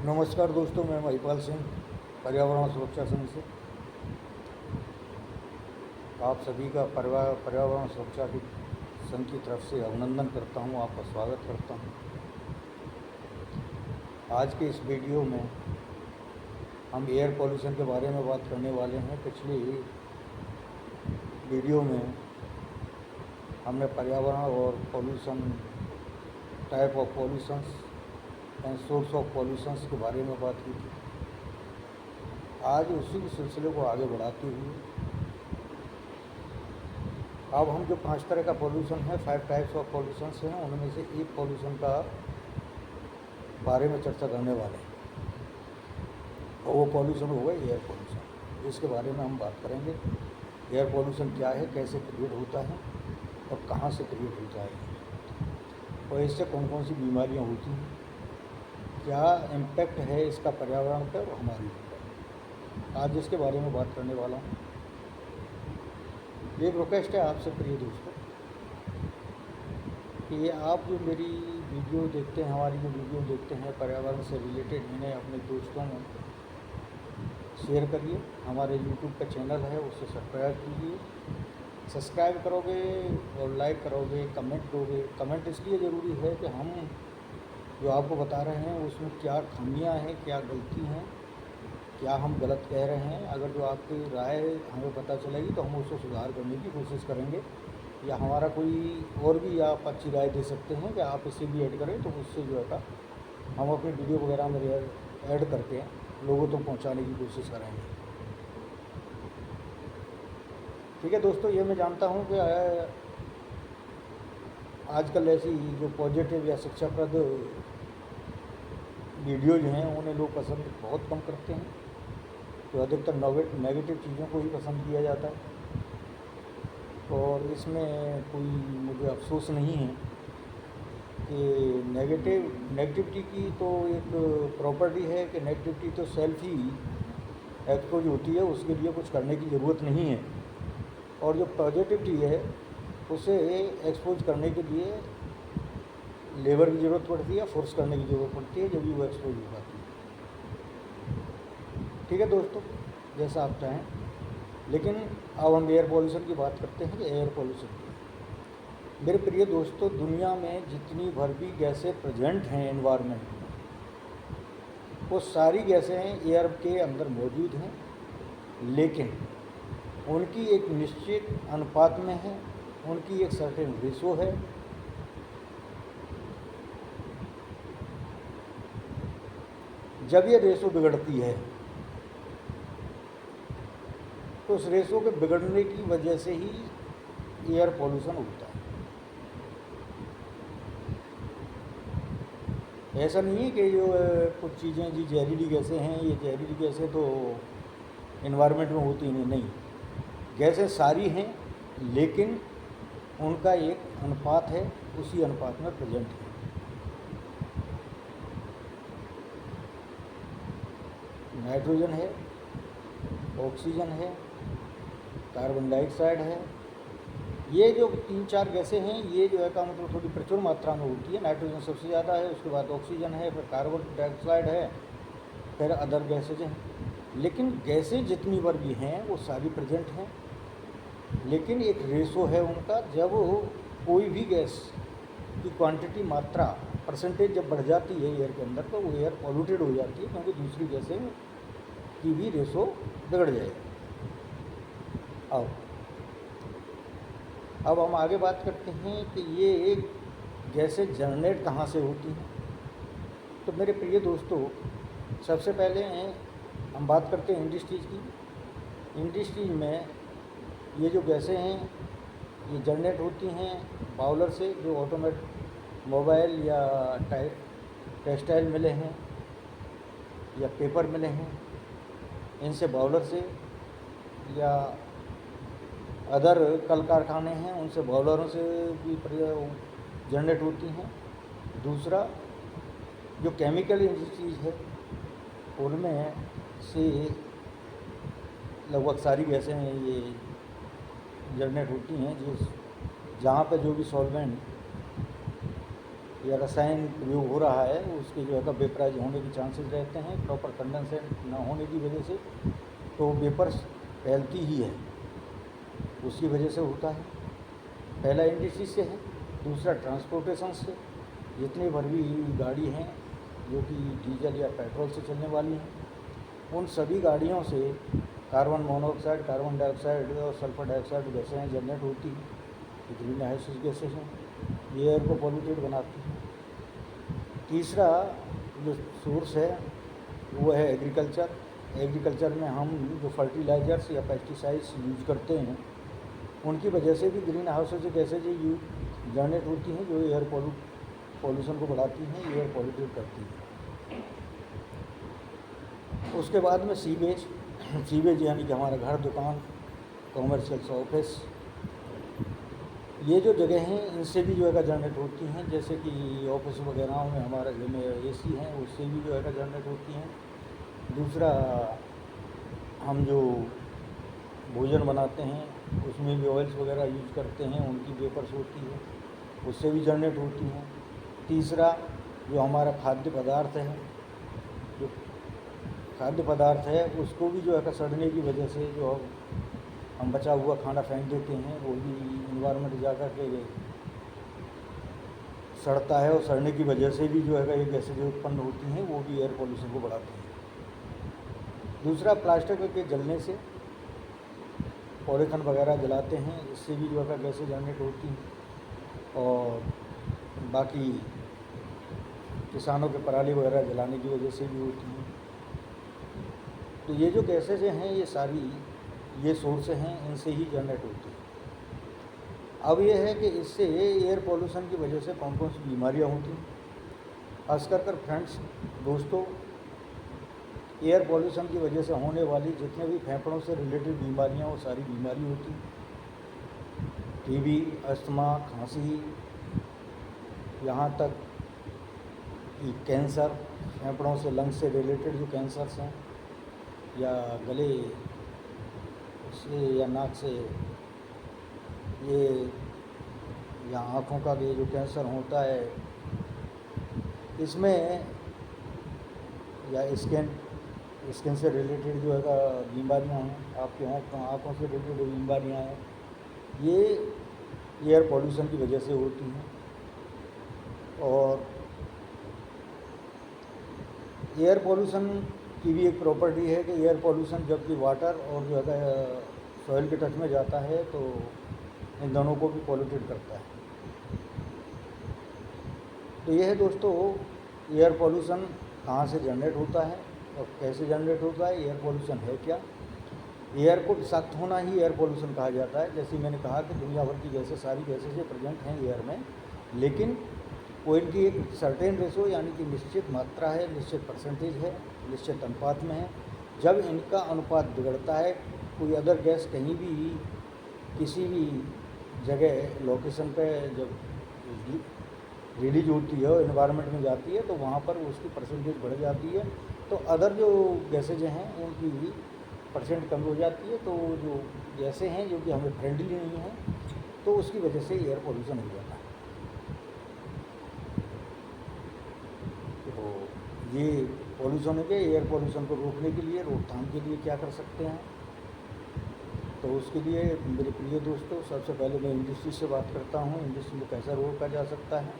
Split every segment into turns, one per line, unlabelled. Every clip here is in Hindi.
नमस्कार दोस्तों, मैं महिपाल सिंह पर्यावरण सुरक्षा संघ से आप सभी का पर्यावरण सुरक्षा की संघ की तरफ से अभिनंदन करता हूं, आपका स्वागत करता हूं। आज के इस वीडियो में हम एयर पॉल्यूशन के बारे में बात करने वाले हैं। पिछली वीडियो में हमने पर्यावरण और pollution, type of pollutions and source of pollutions के बारे में बात की थी। आज उसी के सिलसिले को आगे बढ़ाते हुए अब हम जो 5 तरह का पॉल्यूशन है, 5 टाइप्स ऑफ पॉल्यूशंस हैं, उनमें से एक पॉल्यूशन का बारे में चर्चा करने वाले हैं और वो पॉल्यूशन होगा एयर पॉल्यूशन। इसके बारे में हम बात करेंगे। एयर पॉल्यूशन क्या है, कैसे क्रिएट होता है और कहाँ से क्रिएट होता है और इससे कौन कौन सी बीमारियाँ होती हैं, क्या इम्पैक्ट है इसका पर्यावरण पर और हमारी ऊपर। आज इसके बारे में बात करने वाला हूँ। एक रिक्वेस्ट है आपसे प्रिय दोस्तों कि ये आप जो मेरी वीडियो देखते हैं, हमारी जो वीडियो देखते हैं पर्यावरण से रिलेटेड, इन्हें अपने दोस्तों में शेयर करिए। हमारे यूट्यूब का चैनल है, उससे सब्सक्राइब कीजिए। सब्सक्राइब करोगे और लाइक करोगे, कमेंट दोगे। कमेंट इसलिए ज़रूरी है कि हम जो आपको बता रहे हैं उसमें क्या खामियां हैं, क्या गलती हैं, क्या हम गलत कह रहे हैं। अगर जो आपकी राय हमें पता चलेगी तो हम उसको सुधार करने की कोशिश करेंगे, या हमारा कोई और भी आप अच्छी राय दे सकते हैं कि आप इसे भी ऐड करें, तो उससे जो है हम अपनी वीडियो वगैरह में ऐड करके लोगों तक पहुंचाने की कोशिश करेंगे। ठीक है दोस्तों, ये मैं जानता हूं कि आजकल ऐसी जो पॉजिटिव या शिक्षाप्रद वीडियो जो हैं उन्हें लोग पसंद बहुत कम करते हैं, तो अधिकतर नेगेटिव चीज़ों को ही पसंद किया जाता है। और इसमें कोई मुझे अफसोस नहीं है कि नेगेटिविटी की तो एक प्रॉपर्टी है कि नेगेटिविटी तो सेल्फ ही एक्सपोज होती है, उसके लिए कुछ करने की ज़रूरत नहीं है। और जो पॉजिटिविटी है उसे एक्सपोज करने के लिए लेबर की ज़रूरत पड़ती है, फोर्स करने की ज़रूरत पड़ती है, जब भी वो एक्सपोज हो पाती है। ठीक है दोस्तों, जैसा आप चाहें। लेकिन अब हम एयर पॉल्यूशन की बात करते हैं कि एयर पॉल्यूशन की। मेरे प्रिय दोस्तों, दुनिया में जितनी भर भी गैसें प्रेजेंट हैं एनवायरनमेंट में, वो सारी गैसें एयर के अंदर मौजूद हैं, लेकिन उनकी एक निश्चित अनुपात में है, उनकी एक सर्टेन रेशो है। जब ये रेशो बिगड़ती है तो उस रेशो के बिगड़ने की वजह से ही एयर पॉल्यूशन होता है। ऐसा नहीं है कि जो कुछ चीज़ें जी जहरीली गैसें हैं, ये जहरीली गैसें तो एनवायरनमेंट में होती नहीं। गैसें सारी हैं, लेकिन उनका एक अनुपात है, उसी अनुपात में प्रेजेंट है। नाइट्रोजन है, ऑक्सीजन है, कार्बन डाइऑक्साइड है। ये जो 3-4 गैसें हैं, ये जो है का मतलब थोड़ी प्रचुर मात्रा में होती है। नाइट्रोजन सबसे ज़्यादा है, उसके बाद ऑक्सीजन है, फिर कार्बन डाइऑक्साइड है, फिर अदर गैसेज हैं। लेकिन गैसें जितनी बार भी हैं वो सारी प्रेजेंट हैं, लेकिन एक रेशो है उनका। जब कोई भी गैस की क्वांटिटी, मात्रा, परसेंटेज जब बढ़ जाती है एयर के अंदर, तो वो एयर पॉल्यूटेड हो जाती है, क्योंकि दूसरी गैसें की भी रेशो बिगड़ जाएगी। अब हम आगे बात करते हैं कि ये गैसें जनरेट कहाँ से होती हैं। तो मेरे प्रिय दोस्तों, सबसे पहले हम बात करते हैं इंडस्ट्रीज़ की। इंडस्ट्रीज में ये जो गैसें हैं ये जनरेट होती हैं बाउलर से, जो मोबाइल या टेक्सटाइल मिले हैं या पेपर मिले हैं, इनसे बाउलर से, या अदर कल कारखाने हैं उनसे बॉयलरों से भी जनरेट होती हैं। दूसरा, जो केमिकल इंडस्ट्रीज है उनमें से लगभग सारी गैसें ये जनरेट होती हैं, जहाँ पर जो भी सॉल्वेंट या रसायन प्रयोग हो रहा है उसके जो है का वेपराइज होने के चांसेस रहते हैं प्रॉपर कंडेंसेट ना होने की वजह से, तो वेपर्स फैलती ही है, उसकी वजह से होता है। पहला इंडस्ट्री से है, दूसरा ट्रांसपोर्टेशन से। जितनी भर भी गाड़ी हैं जो कि डीजल या पेट्रोल से चलने वाली हैं, उन सभी गाड़ियों से कार्बन मोनोऑक्साइड, कार्बन डाइऑक्साइड और सल्फर डाइऑक्साइड गैसें जनरेट होती हैं, ये ग्रीन हाउस गैसेज हैं, ये एयर को पॉल्यूटेड बनाती हैं। तीसरा जो सोर्स है वो है एग्रीकल्चर। एग्रीकल्चर में हम जो फर्टिलाइजर्स या पेस्टिसाइड्स यूज करते हैं उनकी वजह से भी green house gases use generate होती हैं जो एयर पॉल्यूशन को बढ़ाती हैं, एयर पॉल्यूटेड करती हैं। उसके बाद में सीवेज। सीवेज यानी कि हमारा घर, दुकान, कॉमर्शियल ऑफिस, ये जो जगह हैं इनसे भी जो है जनरेट होती हैं। जैसे कि ऑफिस वगैरह में हमारे घर में एसी हैं, उससे भी जो है जनरेट होती हैं। दूसरा, हम जो भोजन बनाते हैं उसमें भी ऑयल्स वगैरह यूज करते हैं, उनकी वेपर्स होती है, उससे भी जनरेट होती हैं। तीसरा, जो हमारा खाद्य पदार्थ है, जो खाद्य पदार्थ है उसको भी जो है सड़ने की वजह से जो हम बचा हुआ खाना फेंक देते हैं, वो भी इन्वायरमेंट जा कर के सड़ता है, और सड़ने की वजह से भी जो है ये गैसेज उत्पन्न होती हैं, वो भी एयर पॉल्यूशन को बढ़ाती हैं। दूसरा, प्लास्टिक के जलने से, पॉलीथीन वगैरह जलाते हैं, इससे भी जो है गैसेज जनरेट होती हैं। और बाकी किसानों के पराली वगैरह जलाने की वजह से भी होती हैं। तो ये जो गैसेज हैं ये सारी ये सोर्स हैं, इनसे ही जनरेट होती है। अब ये है कि इससे एयर पॉल्यूशन की वजह से कौन कौन सी बीमारियाँ होती हैं। खास कर फ्रेंड्स, दोस्तों, एयर पॉल्यूशन की वजह से होने वाली जितने भी फेफड़ों से रिलेटेड बीमारियाँ, वो सारी बीमारी होती हैं। टीबी, अस्थमा, खांसी, यहाँ तक कि कैंसर, फेफड़ों से, लंग्स से रिलेटेड जो कैंसर्स हैं, या गले से या नाक से, ये या आँखों का ये जो कैंसर होता है, इसमें या स्किन से रिलेटेड जो है बीमारियाँ हैं, आपके आँखों से रिलेटेड बीमारियाँ हैं, ये एयर पॉल्यूशन की वजह से होती हैं। और एयर पॉल्यूशन की भी एक प्रॉपर्टी है कि एयर पॉल्यूशन जब कि वाटर और जो है सॉइल के टच में जाता है तो इन दोनों को भी पॉल्यूटेड करता है। तो यह है दोस्तों, एयर पॉल्यूशन कहाँ से जनरेट होता है और कैसे जनरेट होता है, एयर पॉल्यूशन है क्या। एयर को विषाक्त होना ही एयर पॉल्यूशन कहा जाता है। जैसे मैंने कहा कि दुनिया भर की गैसें, सारी गैसें प्रेजेंट हैं एयर में, लेकिन वो इनकी एक सर्टेन रेशो यानी कि निश्चित मात्रा है, निश्चित परसेंटेज है, निश्चित अनुपात में है। जब इनका अनुपात बिगड़ता है, कोई अदर गैस कहीं भी किसी भी जगह लोकेशन पे जब रिलीज होती है और एनवायरनमेंट में जाती है तो वहाँ पर उसकी परसेंटेज बढ़ जाती है, तो अदर जो गैसेज हैं उनकी भी परसेंट कम हो जाती है। तो जो गैसें हैं जो कि हमें फ्रेंडली नहीं हैं, तो उसकी वजह से एयर पॉल्यूशन हो जाता है। तो ये पॉल्यूशन के एयर पॉल्यूशन को रोकने के लिए, रोकथाम के लिए क्या कर सकते हैं, तो उसके लिए मेरे प्रिय दोस्तों, सबसे पहले मैं इंडस्ट्री से बात करता हूँ। इंडस्ट्री को कैसे रोका जा सकता है।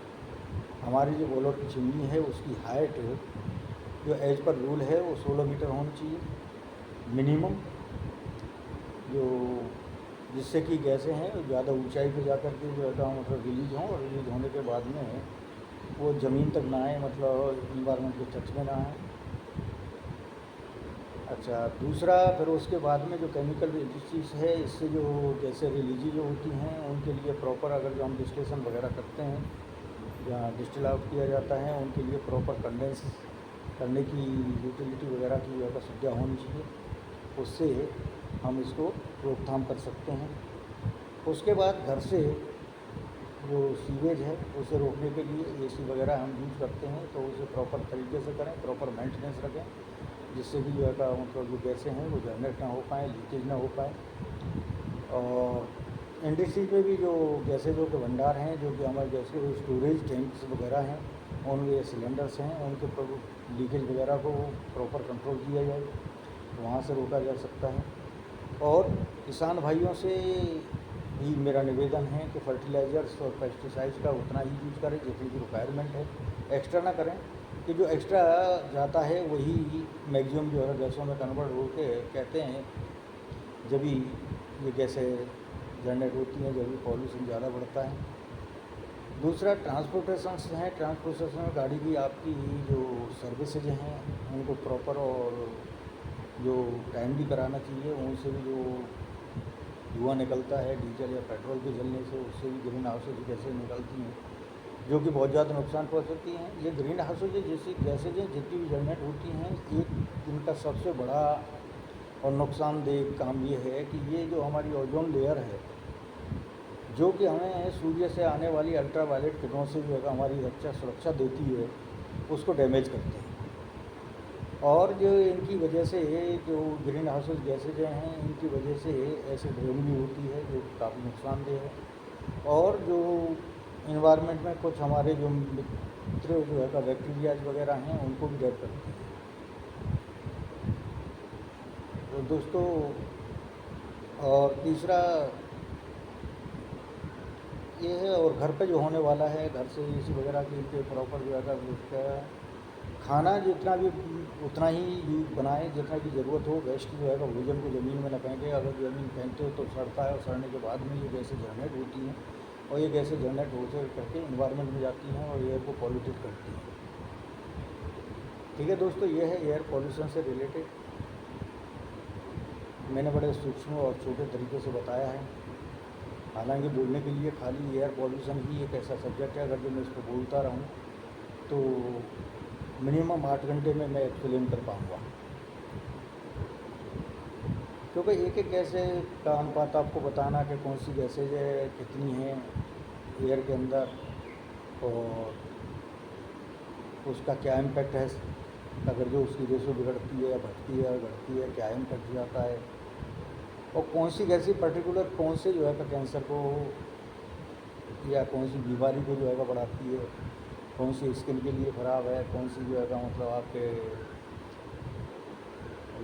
हमारी जो बॉयलर की चिमनी है उसकी हाइट जो एज पर रूल है वो 16 मीटर होनी चाहिए मिनिमम, जो जिससे कि गैसें हैं ज़्यादा ऊंचाई पे जाकर के जो है मतलब रिलीज हों, और रिलीज होने के बाद में वो ज़मीन तक ना आए, मतलब इन्वायरमेंट के टच में ना आए। अच्छा, दूसरा, फिर उसके बाद में जो केमिकल इंडस्ट्रीज है, इससे जो गैसें रिलीज जो होती हैं उनके लिए प्रॉपर, अगर जो हम डिस्टिलेशन वगैरह करते हैं या डिस्टिल आउट किया जाता है, उनके लिए प्रॉपर कंडेंस करने की यूटिलिटी वगैरह की जो सुविधा होनी चाहिए, उससे हम इसको रोकथाम कर सकते हैं। उसके बाद घर से जो सीवेज है उसे रोकने के लिए एसी वगैरह हम यूज करते हैं, तो उसे प्रॉपर तरीके से करें, प्रॉपर मेंटेनेंस रखें, जिससे कि जो मतलब जो गैसें हैं वो जनरेट ना हो पाएँ, लीकेज ना हो पाए। और इंडस्ट्रीज में भी जो गैसेजों के भंडार हैं, जो कि हमारे गैस के स्टोरेज टैंक्स वगैरह हैं, उनके सिलेंडर्स हैं, उनके लीकेज वगैरह को प्रॉपर कंट्रोल किया जाए, तो वहाँ से रोका जा सकता है। और किसान भाइयों से भी मेरा निवेदन है कि फर्टिलाइज़र्स और पेस्टिसाइड्स का उतना ही यूज़ करें जितनी की रिक्वायरमेंट है, एक्स्ट्रा ना करें, कि जो एक्स्ट्रा जाता है वही मैक्सिमम जो है गैसों में कन्वर्ट होके कहते हैं जब भी ये गैसें जनरेट होती हैं, जब भी पॉल्यूशन ज़्यादा बढ़ता है। दूसरा ट्रांसपोर्टेशंस हैं, ट्रांसपोर्टेशन में गाड़ी की आपकी जो सर्विसेज हैं उनको प्रॉपर और जो टाइमली कराना चाहिए। उनसे भी जो धुआं निकलता है डीजल या पेट्रोल के जलने से, उससे भी ग्रीन हाउसेज गैसें निकलती हैं जो कि बहुत ज़्यादा नुकसान पहुंचाती हैं। ये ग्रीन हाउसेज जैसी गैसेज जितनी भी जनरेट होती हैं, एक इनका सबसे बड़ा और नुकसानदेह काम ये है कि ये जो हमारी ओजोन लेयर है, जो कि हमें सूर्य से आने वाली अल्ट्रावायलेट किरणों से जो है हमारी रक्षा सुरक्षा देती है, उसको डैमेज करते हैं। और जो इनकी वजह से जो ग्रीन हाउसेज गैसेज हैं, इनकी वजह से एसिड रेन भी होती है जो काफ़ी नुकसानदेह है। और जो इन्वायरमेंट में कुछ हमारे जो मित्र जो है बैक्टीरियाज वगैरह हैं, उनको भी डेड करती हैं। तो दोस्तों, और तीसरा ये है, और घर पे जो होने वाला है, घर से एसी वगैरह के प्रॉपर जो है उसका खाना जितना भी उतना ही बनाएं जितना की ज़रूरत हो। वेस्ट जो है भोजन को ज़मीन में न फेंकें। अगर ज़मीन फेंकते हो तो सड़ता है, और सड़ने के बाद में ये गैसें जनरेट होती हैं, और ये गैसें जनरेट होते करके इन्वायरमेंट में जाती हैं और एयर को पॉल्यूटेड करती हैं। ठीक है दोस्तों, ये है एयर पॉल्यूशन से रिलेटेड। मैंने बड़े सूक्ष्म और छोटे तरीके से बताया है। हालांकि बोलने के लिए खाली एयर पॉल्यूशन ही एक ऐसा सब्जेक्ट है, अगर जो मैं इस पर बोलता रहूँ तो मिनिमम 8 घंटे में मैं एक्सप्लेन कर पाऊँगा, क्योंकि एक एक गैसे का अनुपात आपको बताना कि कौन सी गैसेज है, कितनी हैं एयर के अंदर, और उसका क्या इम्पेक्ट है, अगर जो उसकी रेशो बिगड़ती है या घटती है, घटती है क्या इम्पेक्ट जाता है, और कौन सी गैसी पर्टिकुलर कौन से जो है कैंसर को या कौन सी बीमारी को जो है बढ़ाती है, कौन सी स्किन के लिए ख़राब है, कौन सी जो है मतलब आपके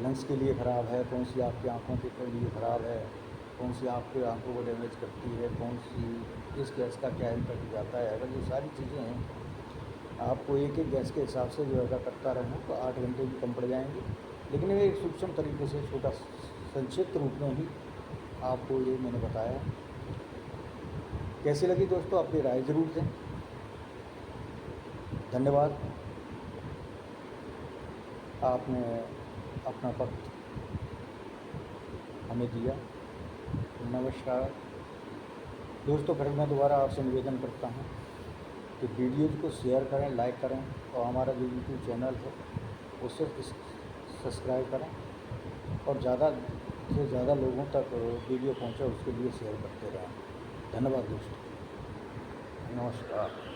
लंग्स के लिए ख़राब है, कौन सी आपकी आँखों के लिए ख़राब है, कौन सी आपके आँखों को डैमेज करती है, कौन सी इस गैस का क्या इम्पैक्ट जाता है। अगर ये सारी चीज़ें हैं, आपको एक एक गैस के हिसाब से जो है करता रहूँ तो 8 घंटे भी कम पड़ जाएंगे। लेकिन ये एक सूक्ष्म तरीके से छोटा संक्षिप्त रूप में ही आपको ये मैंने बताया। कैसी लगी दोस्तों, अपनी राय ज़रूर दें। धन्यवाद, आपने अपना वक्त हमें दिया। नमस्कार दोस्तों, फिर मैं दोबारा आपसे निवेदन करता हूँ कि वीडियोज़ को शेयर करें, लाइक करें, और हमारा जो यूट्यूब चैनल है उसे सब्सक्राइब करें, और ज़्यादा से ज़्यादा लोगों तक वीडियो पहुँचे उसके लिए शेयर करते रहें। धन्यवाद दोस्तों, नमस्कार।